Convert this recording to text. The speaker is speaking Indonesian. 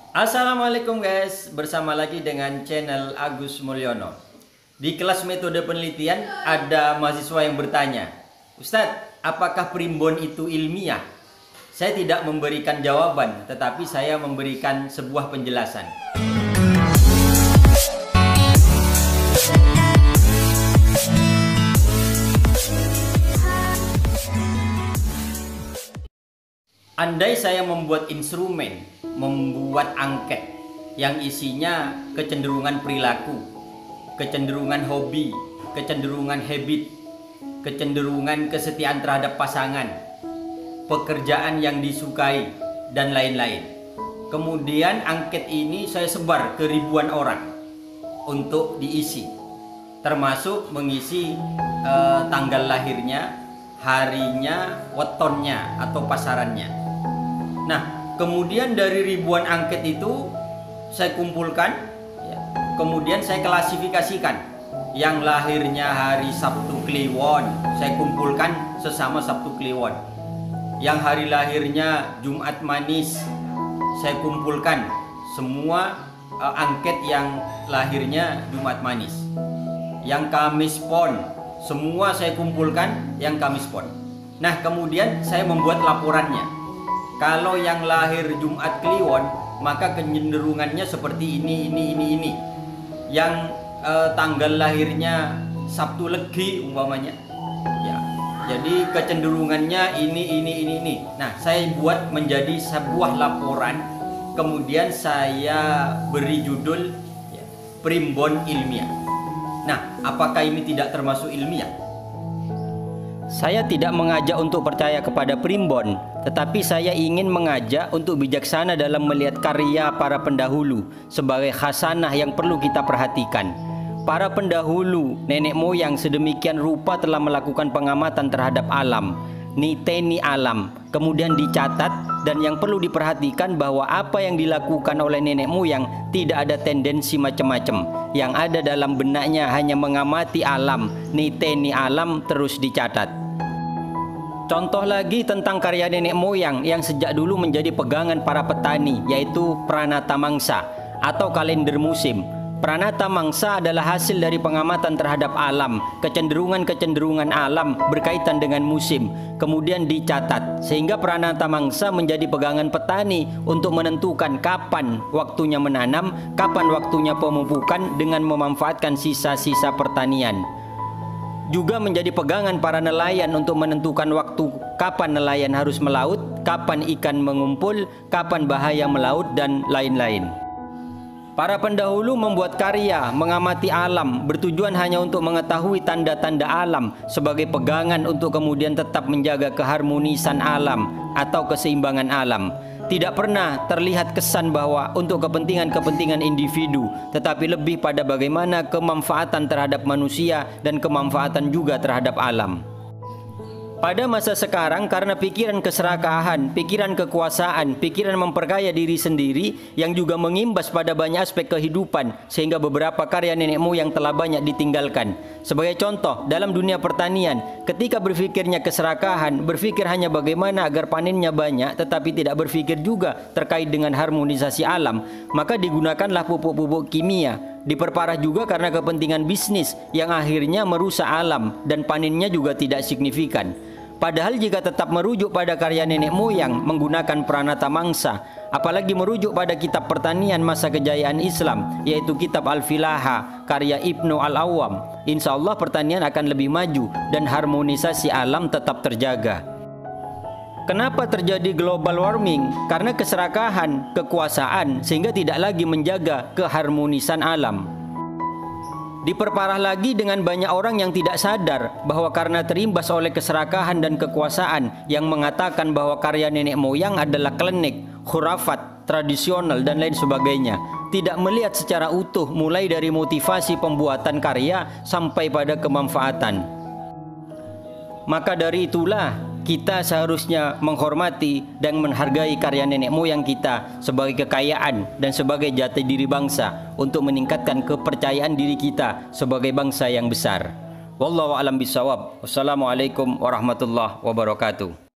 Assalamualaikum guys, bersama lagi dengan channel Agus Mulyono. Di kelas metode penelitian ada mahasiswa yang bertanya, Ustadz, apakah primbon itu ilmiah? Saya tidak memberikan jawaban, tetapi saya memberikan sebuah penjelasan. Andai saya membuat instrumen, membuat angket yang isinya kecenderungan perilaku, kecenderungan hobi, kecenderungan habit, kecenderungan kesetiaan terhadap pasangan, pekerjaan yang disukai, dan lain-lain. Kemudian angket ini saya sebar ke ribuan orang untuk diisi, termasuk mengisi tanggal lahirnya, harinya, wetonnya atau pasarannya. Nah, kemudian dari ribuan angket itu saya kumpulkan, kemudian saya klasifikasikan. Yang lahirnya hari Sabtu Kliwon, saya kumpulkan sesama Sabtu Kliwon. Yang hari lahirnya Jumat Manis, saya kumpulkan semua angket yang lahirnya Jumat Manis. Yang Kamis Pon, semua saya kumpulkan yang Kamis Pon. Nah, kemudian saya membuat laporannya. Kalau yang lahir Jumat Kliwon, maka kecenderungannya seperti ini. Yang tanggal lahirnya Sabtu Legi umpamanya, ya. Jadi kecenderungannya ini. Nah, saya buat menjadi sebuah laporan, kemudian saya beri judul primbon ilmiah. Nah, apakah ini tidak termasuk ilmiah? Saya tidak mengajak untuk percaya kepada primbon, tetapi saya ingin mengajak untuk bijaksana dalam melihat karya para pendahulu sebagai khasanah yang perlu kita perhatikan. Para pendahulu, nenek moyang sedemikian rupa telah melakukan pengamatan terhadap alam, niteni alam, kemudian dicatat, dan yang perlu diperhatikan bahwa apa yang dilakukan oleh nenek moyang tidak ada tendensi macam-macam. Yang ada dalam benaknya hanya mengamati alam, niteni alam, terus dicatat. Contoh lagi tentang karya nenek moyang yang sejak dulu menjadi pegangan para petani, yaitu Pranata Mangsa atau kalender musim. Pranata Mangsa adalah hasil dari pengamatan terhadap alam, kecenderungan-kecenderungan alam berkaitan dengan musim, kemudian dicatat, sehingga Pranata Mangsa menjadi pegangan petani untuk menentukan kapan waktunya menanam, kapan waktunya pemupukan dengan memanfaatkan sisa-sisa pertanian. Juga menjadi pegangan para nelayan untuk menentukan waktu kapan nelayan harus melaut, kapan ikan mengumpul, kapan bahaya melaut, dan lain-lain. Para pendahulu membuat karya, mengamati alam, bertujuan hanya untuk mengetahui tanda-tanda alam sebagai pegangan untuk kemudian tetap menjaga keharmonisan alam atau keseimbangan alam. Tidak pernah terlihat kesan bahwa untuk kepentingan-kepentingan individu, tetapi lebih pada bagaimana kemanfaatan terhadap manusia dan kemanfaatan juga terhadap alam. Pada masa sekarang, karena pikiran keserakahan, pikiran kekuasaan, pikiran memperkaya diri sendiri yang juga mengimbas pada banyak aspek kehidupan, sehingga beberapa karya nenek moyang telah banyak ditinggalkan. Sebagai contoh, dalam dunia pertanian, ketika berpikirnya keserakahan, berpikir hanya bagaimana agar panennya banyak, tetapi tidak berpikir juga terkait dengan harmonisasi alam, maka digunakanlah pupuk-pupuk kimia. Diperparah juga karena kepentingan bisnis yang akhirnya merusak alam dan panennya juga tidak signifikan. Padahal jika tetap merujuk pada karya nenek moyang menggunakan Pranata Mangsa, apalagi merujuk pada kitab pertanian masa kejayaan Islam, yaitu kitab Al-Filaha karya Ibnu Al-Awwam, insya Allah pertanian akan lebih maju dan harmonisasi alam tetap terjaga. Kenapa terjadi global warming? Karena keserakahan, kekuasaan, sehingga tidak lagi menjaga keharmonisan alam. Diperparah lagi dengan banyak orang yang tidak sadar bahwa karena terimbas oleh keserakahan dan kekuasaan yang mengatakan bahwa karya nenek moyang adalah klenik, khurafat, tradisional, dan lain sebagainya. Tidak melihat secara utuh mulai dari motivasi pembuatan karya sampai pada kemanfaatan. Maka dari itulah kita seharusnya menghormati dan menghargai karya nenek moyang kita sebagai kekayaan dan sebagai jati diri bangsa untuk meningkatkan kepercayaan diri kita sebagai bangsa yang besar. Wallahu a'lam bishawab. Wassalamualaikum warahmatullahi wabarakatuh.